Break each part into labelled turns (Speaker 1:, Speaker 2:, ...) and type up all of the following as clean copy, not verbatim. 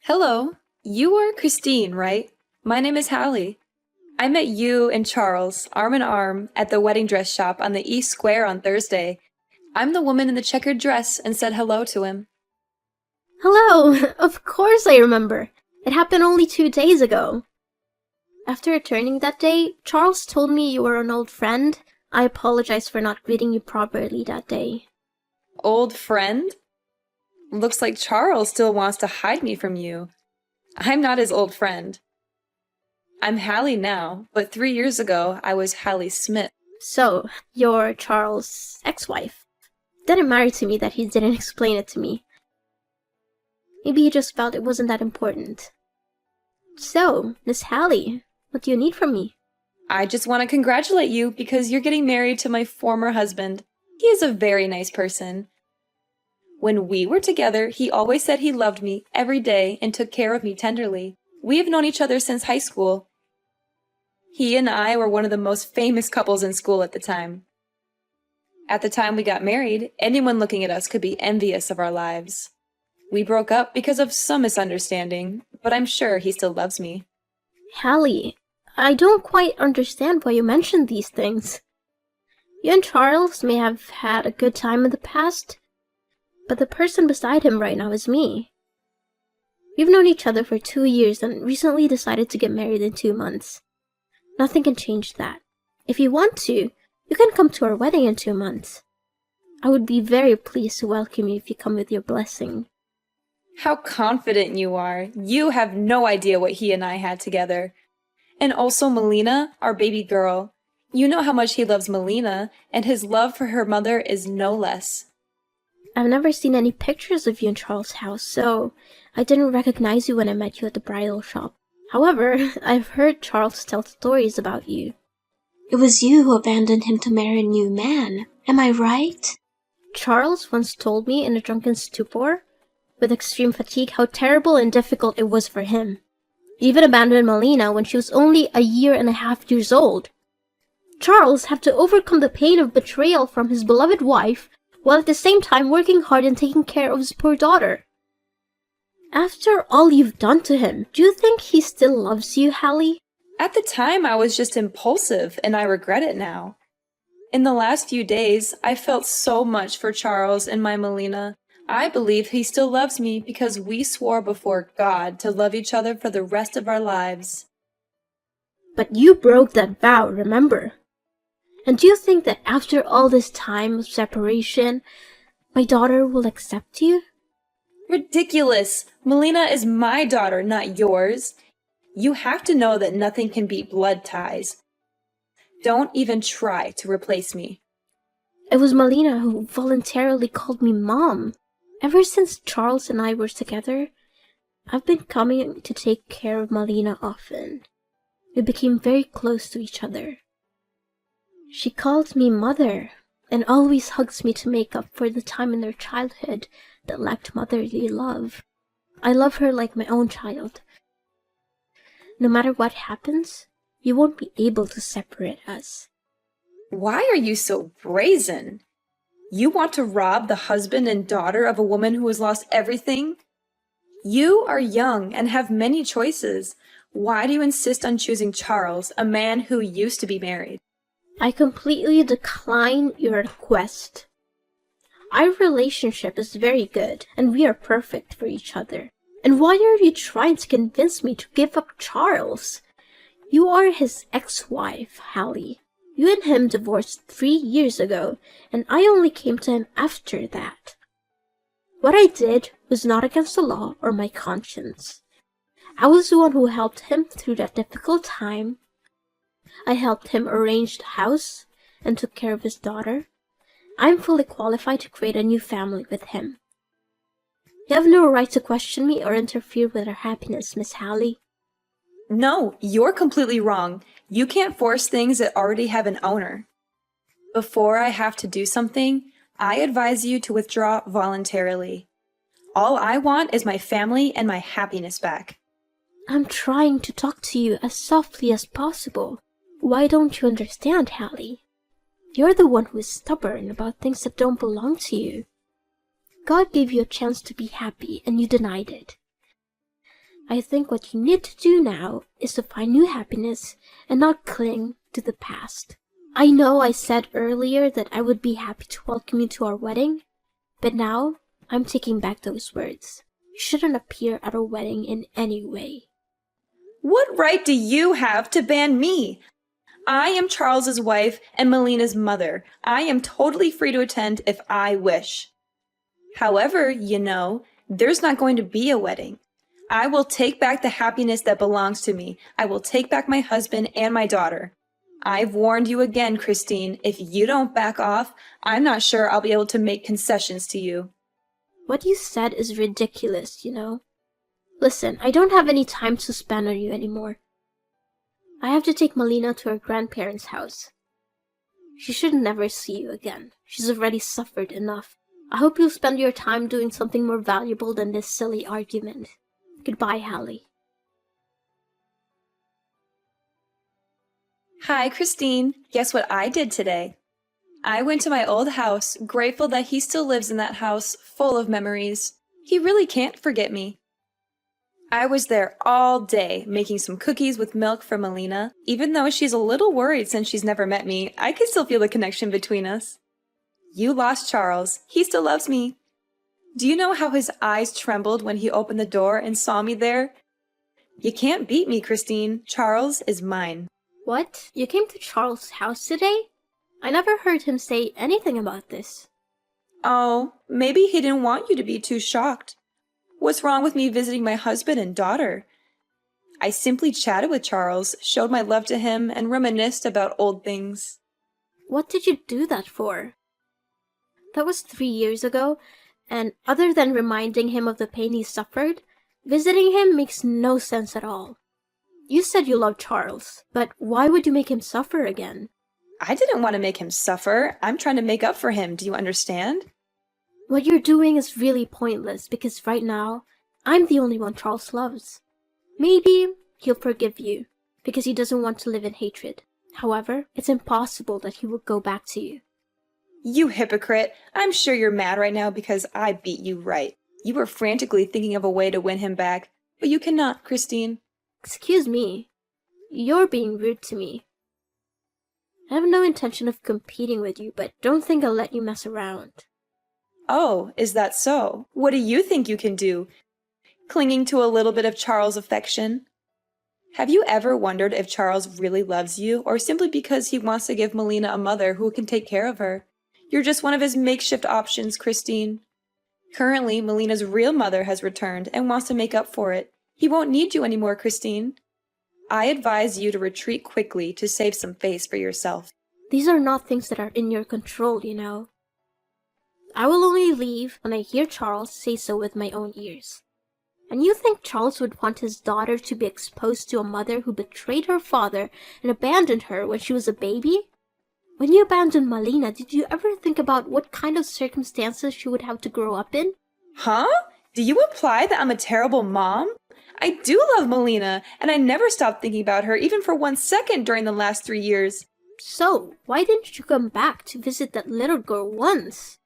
Speaker 1: Hello, you are Christine, right? My name is Hallie. I met you and Charles, arm in arm, at the wedding dress shop on the East Square on Thursday. I'm the woman in the checkered dress and said hello to him.
Speaker 2: Hello! Of course I remember. It happened only 2 days ago. After returning that day, Charles told me you were an old friend. I apologize for not greeting you properly that day.
Speaker 1: Old friend? Looks like Charles still wants to hide me from you. I'm not his old friend. I'm Hallie now, but 3 years ago I was Hallie Smith.
Speaker 2: So, you're Charles' ex-wife. Didn't matter to me that he didn't explain it to me. Maybe he just felt it wasn't that important. So, Miss Hallie, what do you need from me?
Speaker 1: I just want to congratulate you because you're getting married to my former husband. He is a very nice person. When we were together, he always said he loved me every day and took care of me tenderly. We have known each other since high school. He and I were one of the most famous couples in school at the time. At the time we got married, anyone looking at us could be envious of our lives. We broke up because of some misunderstanding, but I'm sure he still loves me.
Speaker 2: Hallie, I don't quite understand why you mentioned these things. You and Charles may have had a good time in the past, but the person beside him right now is me. We've known each other for 2 years and recently decided to get married in 2 months. Nothing can change that. If you want to, you can come to our wedding in 2 months. I would be very pleased to welcome you if you come with your blessing.
Speaker 1: How confident you are. You have no idea what he and I had together. And also Melina, our baby girl. You know how much he loves Melina, and his love for her mother is no less.
Speaker 2: I've never seen any pictures of you in Charles' house, so I didn't recognize you when I met you at the bridal shop. However, I've heard Charles tell stories about you.
Speaker 3: It was you who abandoned him to marry a new man. Am I right?
Speaker 2: Charles once told me in a drunken stupor, with extreme fatigue, how terrible and difficult it was for him. He even abandoned Melina when she was only 1.5 years old. Charles had to overcome the pain of betrayal from his beloved wife, while at the same time working hard and taking care of his poor daughter. After all you've done to him, do you think he still loves you, Hallie?
Speaker 1: At the time, I was just impulsive, and I regret it now. In the last few days, I felt so much for Charles and my Melina. I believe he still loves me because we swore before God to love each other for the rest of our lives.
Speaker 2: But you broke that vow, remember? And do you think that after all this time of separation, my daughter will accept you?
Speaker 1: Ridiculous! Melina is my daughter, not yours. You have to know that nothing can beat blood ties. Don't even try to replace me.
Speaker 2: It was Melina who voluntarily called me Mom. Ever since Charles and I were together, I've been coming to take care of Melina often. We became very close to each other. She called me Mother and always hugs me to make up for the time in their childhood that lacked motherly love. I love her like my own child. No matter what happens, you won't be able to separate us.
Speaker 1: Why are you so brazen? You want to rob the husband and daughter of a woman who has lost everything? You are young and have many choices. Why do you insist on choosing Charles, a man who used to be married?
Speaker 2: I completely decline your request. Our relationship is very good, and we are perfect for each other. And why are you trying to convince me to give up Charles? You are his ex-wife, Hallie. You and him divorced 3 years ago, and I only came to him after that. What I did was not against the law or my conscience. I was the one who helped him through that difficult time. I helped him arrange the house and took care of his daughter. I'm fully qualified to create a new family with him. You have no right to question me or interfere with our happiness, Miss Hallie.
Speaker 1: No, you're completely wrong. You can't force things that already have an owner. Before I have to do something, I advise you to withdraw voluntarily. All I want is my family and my happiness back.
Speaker 2: I'm trying to talk to you as softly as possible. Why don't you understand, Hallie? You're the one who is stubborn about things that don't belong to you. God gave you a chance to be happy, and you denied it. I think what you need to do now is to find new happiness and not cling to the past. I know I said earlier that I would be happy to welcome you to our wedding, but now I'm taking back those words. You shouldn't appear at our wedding in any way.
Speaker 1: What right do you have to ban me? I am Charles's wife and Melina's mother. I am totally free to attend if I wish. However, there's not going to be a wedding. I will take back the happiness that belongs to me. I will take back my husband and my daughter. I've warned you again, Christine. If you don't back off, I'm not sure I'll be able to make concessions to you.
Speaker 2: What you said is ridiculous, Listen, I don't have any time to spend on you anymore. I have to take Melina to her grandparents' house. She should never see you again. She's already suffered enough. I hope you'll spend your time doing something more valuable than this silly argument. Goodbye, Hallie.
Speaker 1: Hi, Christine. Guess what I did today? I went to my old house, grateful that he still lives in that house, full of memories. He really can't forget me. I was there all day, making some cookies with milk for Melina. Even though she's a little worried since she's never met me, I can still feel the connection between us. You lost Charles. He still loves me. Do you know how his eyes trembled when he opened the door and saw me there? You can't beat me, Christine. Charles is mine.
Speaker 2: What? You came to Charles' house today? I never heard him say anything about this.
Speaker 1: Oh, maybe he didn't want you to be too shocked. What's wrong with me visiting my husband and daughter? I simply chatted with Charles, showed my love to him, and reminisced about old things.
Speaker 2: What did you do that for? That was 3 years ago, and other than reminding him of the pain he suffered, visiting him makes no sense at all. You said you loved Charles, but why would you make him suffer again?
Speaker 1: I didn't want to make him suffer. I'm trying to make up for him. Do you understand?
Speaker 2: What you're doing is really pointless because right now, I'm the only one Charles loves. Maybe he'll forgive you because he doesn't want to live in hatred. However, it's impossible that he will go back to you.
Speaker 1: You hypocrite. I'm sure you're mad right now because I beat you right. You were frantically thinking of a way to win him back, but you cannot, Christine.
Speaker 2: Excuse me. You're being rude to me. I have no intention of competing with you, but don't think I'll let you mess around.
Speaker 1: Oh, is that so? What do you think you can do? Clinging to a little bit of Charles' affection? Have you ever wondered if Charles really loves you, or simply because he wants to give Melina a mother who can take care of her? You're just one of his makeshift options, Christine. Currently, Melina's real mother has returned and wants to make up for it. He won't need you anymore, Christine. I advise you to retreat quickly to save some face for yourself.
Speaker 2: These are not things that are in your control, I will only leave when I hear Charles say so with my own ears. And you think Charles would want his daughter to be exposed to a mother who betrayed her father and abandoned her when she was a baby? When you abandoned Melina, did you ever think about what kind of circumstances she would have to grow up in?
Speaker 1: Huh? Do you imply that I'm a terrible mom? I do love Melina, and I never stopped thinking about her even for 1 second during the last 3 years.
Speaker 2: So, why didn't you come back to visit that little girl once?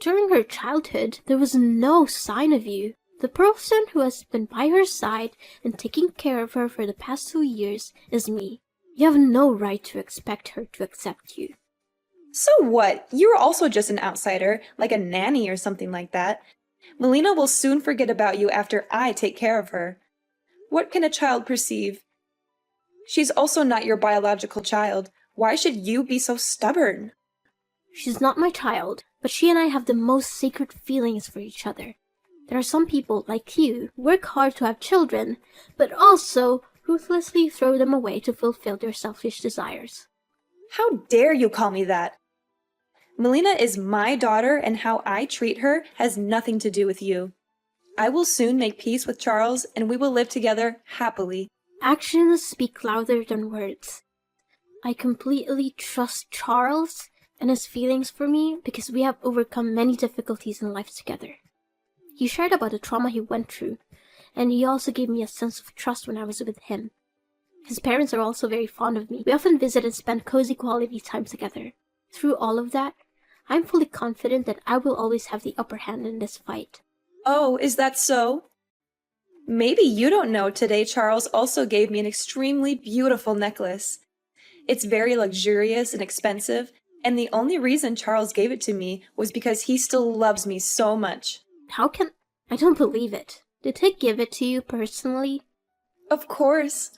Speaker 2: During her childhood, there was no sign of you. The person who has been by her side and taking care of her for the past 2 years is me. You have no right to expect her to accept you.
Speaker 1: So what? You're also just an outsider, like a nanny or something like that. Melina will soon forget about you after I take care of her. What can a child perceive? She's also not your biological child. Why should you be so stubborn?
Speaker 2: She's not my child, but she and I have the most sacred feelings for each other. There are some people, like you, who work hard to have children, but also ruthlessly throw them away to fulfill their selfish desires.
Speaker 1: How dare you call me that? Melina is my daughter, and how I treat her has nothing to do with you. I will soon make peace with Charles, and we will live together happily.
Speaker 2: Actions speak louder than words. I completely trust Charles and his feelings for me because we have overcome many difficulties in life together. He shared about the trauma he went through, and he also gave me a sense of trust when I was with him. His parents are also very fond of me. We often visit and spend cozy quality time together. Through all of that, I'm fully confident that I will always have the upper hand in this fight.
Speaker 1: Oh, is that so? Maybe you don't know today Charles also gave me an extremely beautiful necklace. It's very luxurious and expensive, and the only reason Charles gave it to me was because he still loves me so much.
Speaker 2: How can... I don't believe it. Did he give it to you personally?
Speaker 1: Of course.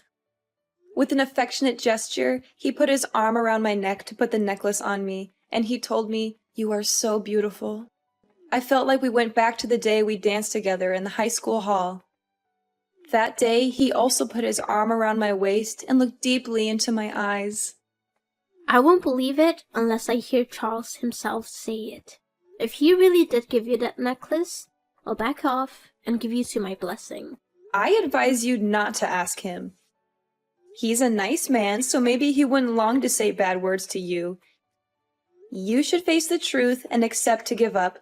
Speaker 1: With an affectionate gesture, he put his arm around my neck to put the necklace on me, and he told me, "You are so beautiful." I felt like we went back to the day we danced together in the high school hall. That day, he also put his arm around my waist and looked deeply into my eyes.
Speaker 2: I won't believe it unless I hear Charles himself say it. If he really did give you that necklace, I'll back off and give you to my blessing.
Speaker 1: I advise you not to ask him. He's a nice man, so maybe he wouldn't long to say bad words to you. You should face the truth and accept to give up.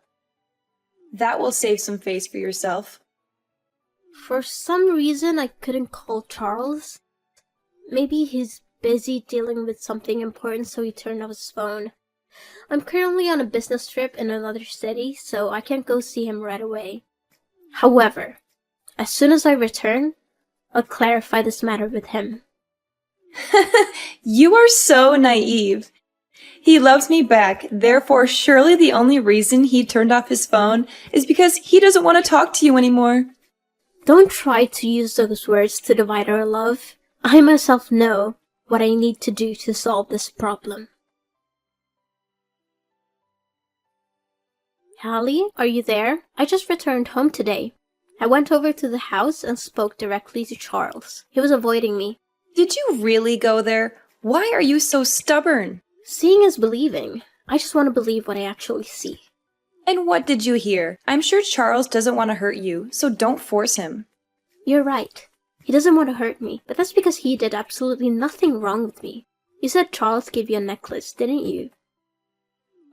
Speaker 1: That will save some face for yourself.
Speaker 2: For some reason, I couldn't call Charles. Maybe he's busy dealing with something important, so he turned off his phone. I'm currently on a business trip in another city, so I can't go see him right away. However, as soon as I return, I'll clarify this matter with him.
Speaker 1: You are so naive. He loves me back, therefore surely the only reason he turned off his phone is because he doesn't want to talk to you anymore.
Speaker 2: Don't try to use those words to divide our love. I myself know what I need to do to solve this problem. Hallie, are you there? I just returned home today. I went over to the house and spoke directly to Charles. He was avoiding me.
Speaker 1: Did you really go there? Why are you so stubborn?
Speaker 2: Seeing is believing. I just want to believe what I actually see.
Speaker 1: And what did you hear? I'm sure Charles doesn't want to hurt you, so don't force him.
Speaker 2: You're right. He doesn't want to hurt me, but that's because he did absolutely nothing wrong with me. You said Charles gave you a necklace, didn't you?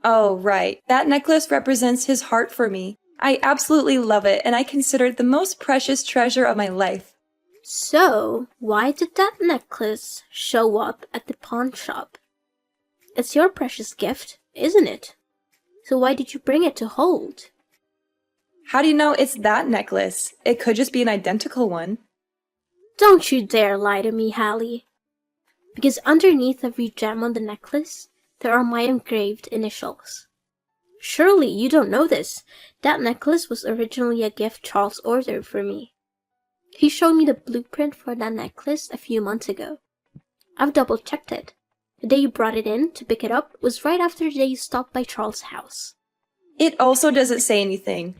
Speaker 1: Oh, right. That necklace represents his heart for me. I absolutely love it, and I consider it the most precious treasure of my life.
Speaker 2: So, why did that necklace show up at the pawn shop? It's your precious gift, isn't it? So why did you bring it to hold?
Speaker 1: How do you know it's that necklace? It could just be an identical one.
Speaker 2: Don't you dare lie to me, Hallie. Because underneath every gem on the necklace, there are my engraved initials. Surely you don't know this. That necklace was originally a gift Charles ordered for me. He showed me the blueprint for that necklace a few months ago. I've double-checked it. The day you brought it in to pick it up was right after the day you stopped by Charles' house.
Speaker 1: It also doesn't say anything.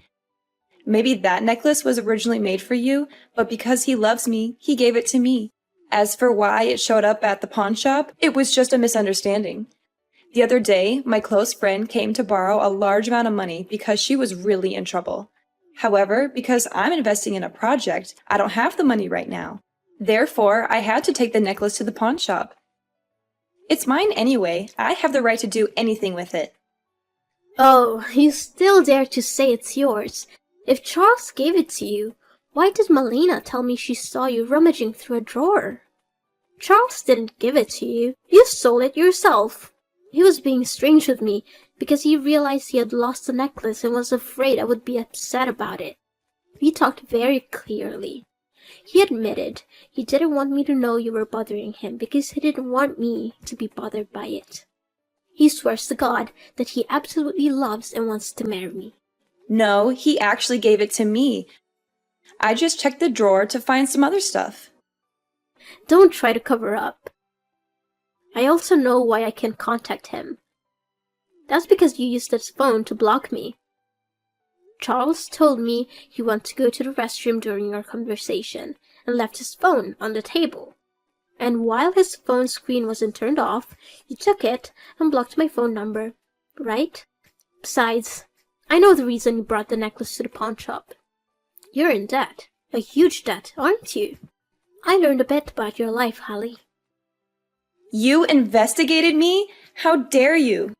Speaker 1: Maybe that necklace was originally made for you, but because he loves me, he gave it to me. As for why it showed up at the pawn shop, it was just a misunderstanding. The other day, my close friend came to borrow a large amount of money because she was really in trouble. However, because I'm investing in a project, I don't have the money right now. Therefore, I had to take the necklace to the pawn shop. It's mine anyway. I have the right to do anything with it.
Speaker 2: Oh, you still dare to say it's yours. If Charles gave it to you, why did Melina tell me she saw you rummaging through a drawer? Charles didn't give it to you. You stole it yourself. He was being strange with me because he realized he had lost the necklace and was afraid I would be upset about it. We talked very clearly. He admitted he didn't want me to know you were bothering him because he didn't want me to be bothered by it. He swears to God that he absolutely loves and wants to marry me.
Speaker 1: No, he actually gave it to me. I just checked the drawer to find some other stuff.
Speaker 2: Don't try to cover up. I also know why I can't contact him. That's because you used his phone to block me. Charles told me he went to go to the restroom during our conversation and left his phone on the table. And while his phone screen wasn't turned off, you took it and blocked my phone number, right? Besides, I know the reason you brought the necklace to the pawn shop. You're in debt. A huge debt, aren't you? I learned a bit about your life, Hallie.
Speaker 1: You investigated me? How dare you?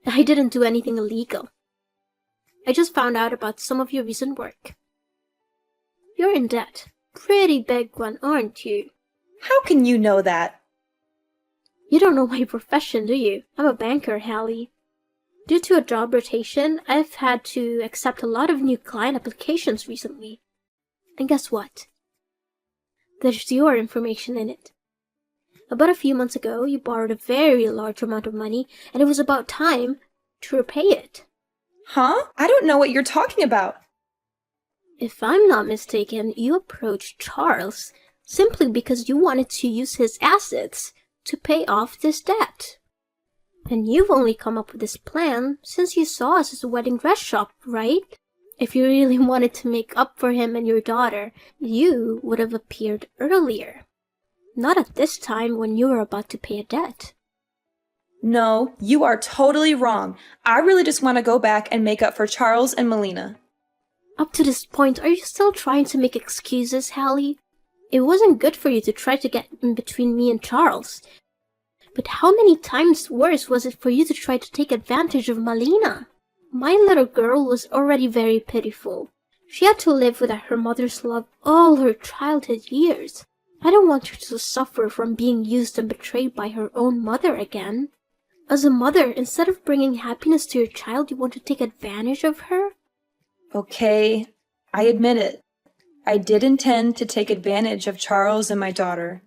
Speaker 2: I didn't do anything illegal. I just found out about some of your recent work. You're in debt. Pretty big one, aren't you?
Speaker 1: How can you know that?
Speaker 2: You don't know my profession, do you? I'm a banker, Hallie. Due to a job rotation, I've had to accept a lot of new client applications recently. And guess what? There's your information in it. About a few months ago, you borrowed a very large amount of money, and it was about time to repay it.
Speaker 1: Huh? I don't know what you're talking about.
Speaker 2: If I'm not mistaken, you approached Charles simply because you wanted to use his assets to pay off this debt. And you've only come up with this plan since you saw us as a wedding dress shop, right? If you really wanted to make up for him and your daughter, you would have appeared earlier. Not at this time when you were about to pay a debt.
Speaker 1: No, you are totally wrong. I really just want to go back and make up for Charles and Melina.
Speaker 2: Up to this point, are you still trying to make excuses, Hallie? It wasn't good for you to try to get in between me and Charles. But how many times worse was it for you to try to take advantage of Melina? My little girl was already very pitiful. She had to live without her mother's love all her childhood years. I don't want her to suffer from being used and betrayed by her own mother again. As a mother, instead of bringing happiness to your child, you want to take advantage of her?
Speaker 1: Okay, I admit it. I did intend to take advantage of Charles and my daughter.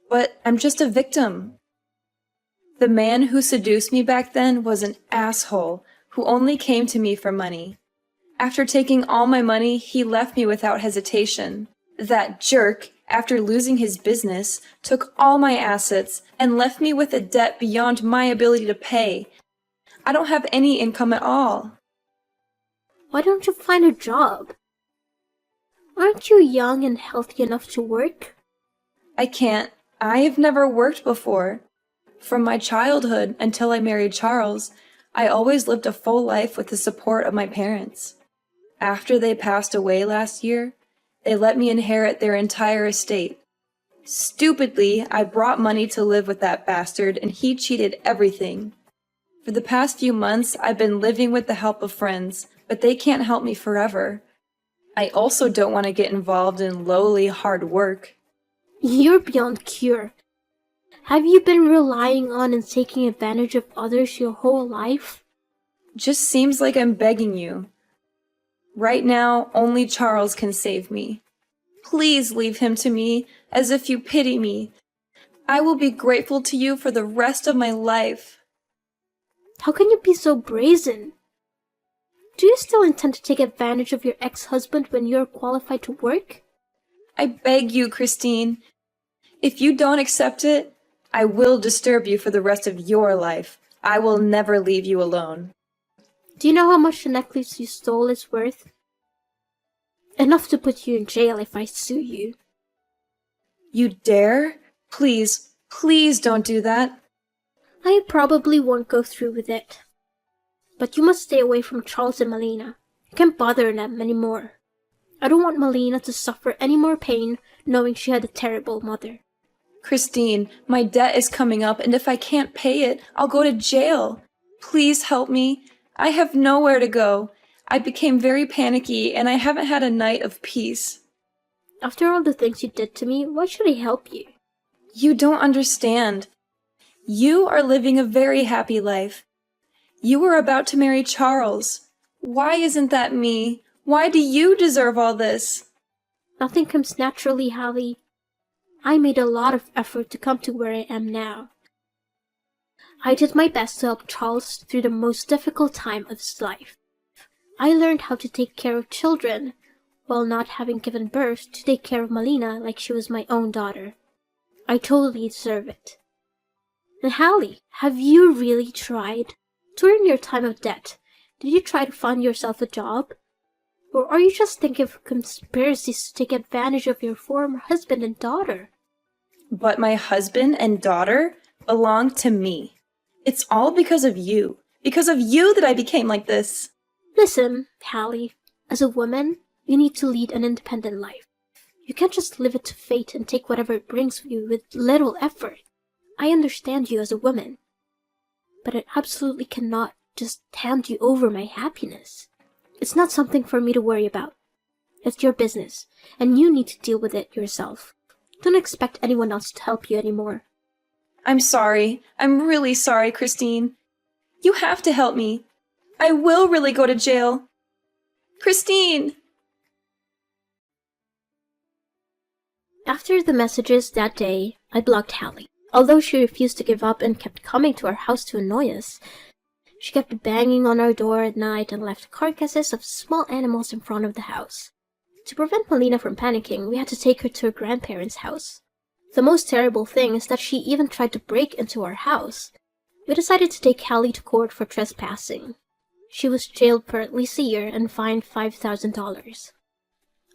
Speaker 1: But I'm just a victim. The man who seduced me back then was an asshole who only came to me for money. After taking all my money, he left me without hesitation. That jerk, after losing his business, took all my assets and left me with a debt beyond my ability to pay. I don't have any income at all.
Speaker 2: Why don't you find a job? Aren't you young and healthy enough to work?
Speaker 1: I can't. I have never worked before. From my childhood until I married Charles, I always lived a full life with the support of my parents. After they passed away last year, they let me inherit their entire estate. Stupidly, I brought money to live with that bastard, and he cheated everything. For the past few months, I've been living with the help of friends, but they can't help me forever. I also don't want to get involved in lowly, hard work.
Speaker 2: You're beyond cure. Have you been relying on and taking advantage of others your whole life?
Speaker 1: Just seems like I'm begging you. Right now, only Charles can save me. Please leave him to me, as if you pity me. I will be grateful to you for the rest of my life.
Speaker 2: How can you be so brazen? Do you still intend to take advantage of your ex-husband when you're qualified to work?
Speaker 1: I beg you, Christine. If you don't accept it, I will disturb you for the rest of your life. I will never leave you alone.
Speaker 2: Do you know how much the necklace you stole is worth? Enough to put you in jail if I sue you.
Speaker 1: You dare? Please, please don't do that.
Speaker 2: I probably won't go through with it. But you must stay away from Charles and Melina. You can't bother them anymore. I don't want Melina to suffer any more pain knowing she had a terrible mother.
Speaker 1: Christine, my debt is coming up, and if I can't pay it, I'll go to jail. Please help me. I have nowhere to go. I became very panicky, and I haven't had a night of peace.
Speaker 2: After all the things you did to me, why should I help you?
Speaker 1: You don't understand. You are living a very happy life. You are about to marry Charles. Why isn't that me? Why do you deserve all this?
Speaker 2: Nothing comes naturally, Hallie. I made a lot of effort to come to where I am now. I did my best to help Charles through the most difficult time of his life. I learned how to take care of children, while not having given birth to take care of Melina like she was my own daughter. I totally deserve it. And Hallie, have you really tried? During your time of debt, did you try to find yourself a job? Or are you just thinking of conspiracies to take advantage of your former husband and daughter?
Speaker 1: But my husband and daughter belong to me. It's all because of you. Because of you that I became like this.
Speaker 2: Listen, Hallie, as a woman, you need to lead an independent life. You can't just leave it to fate and take whatever it brings you with little effort. I understand you as a woman, but I absolutely cannot just hand you over my happiness. It's not something for me to worry about. It's your business, and you need to deal with it yourself. Don't expect anyone else to help you anymore.
Speaker 1: I'm sorry. I'm really sorry, Christine. You have to help me. I will really go to jail. Christine!
Speaker 2: After the messages that day, I blocked Hallie. Although she refused to give up and kept coming to our house to annoy us, she kept banging on our door at night and left carcasses of small animals in front of the house. To prevent Melina from panicking, we had to take her to her grandparents' house. The most terrible thing is that she even tried to break into our house. We decided to take Hallie to court for trespassing. She was jailed for at least a year and fined $5,000.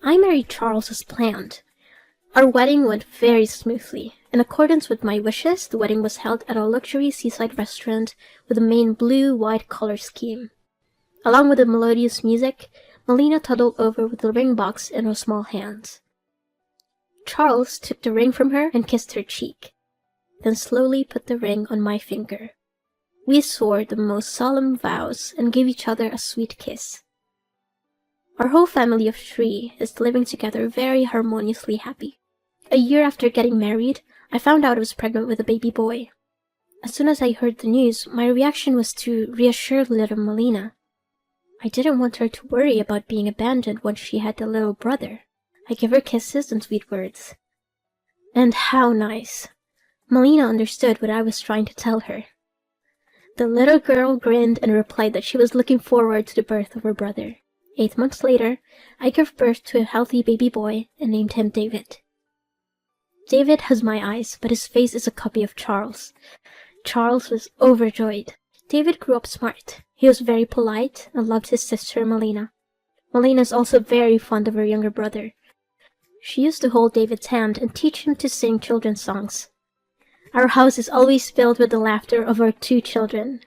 Speaker 2: I married Charles as planned. Our wedding went very smoothly. In accordance with my wishes, the wedding was held at a luxury seaside restaurant with a main blue-white color scheme. Along with the melodious music, Melina toddled over with the ring box in her small hands. Charles took the ring from her and kissed her cheek, then slowly put the ring on my finger. We swore the most solemn vows and gave each other a sweet kiss. Our whole family of 3 is living together very harmoniously happy. A year after getting married, I found out I was pregnant with a baby boy. As soon as I heard the news, my reaction was to reassure little Melina. I didn't want her to worry about being abandoned once she had a little brother. I gave her kisses and sweet words. And how nice! Melina understood what I was trying to tell her. The little girl grinned and replied that she was looking forward to the birth of her brother. 8 months later, I gave birth to a healthy baby boy and named him David. David has my eyes, but his face is a copy of Charles. Charles was overjoyed. David grew up smart. He was very polite and loved his sister Melina. Melina is also very fond of her younger brother. She used to hold David's hand and teach him to sing children's songs. Our house is always filled with the laughter of our 2 children.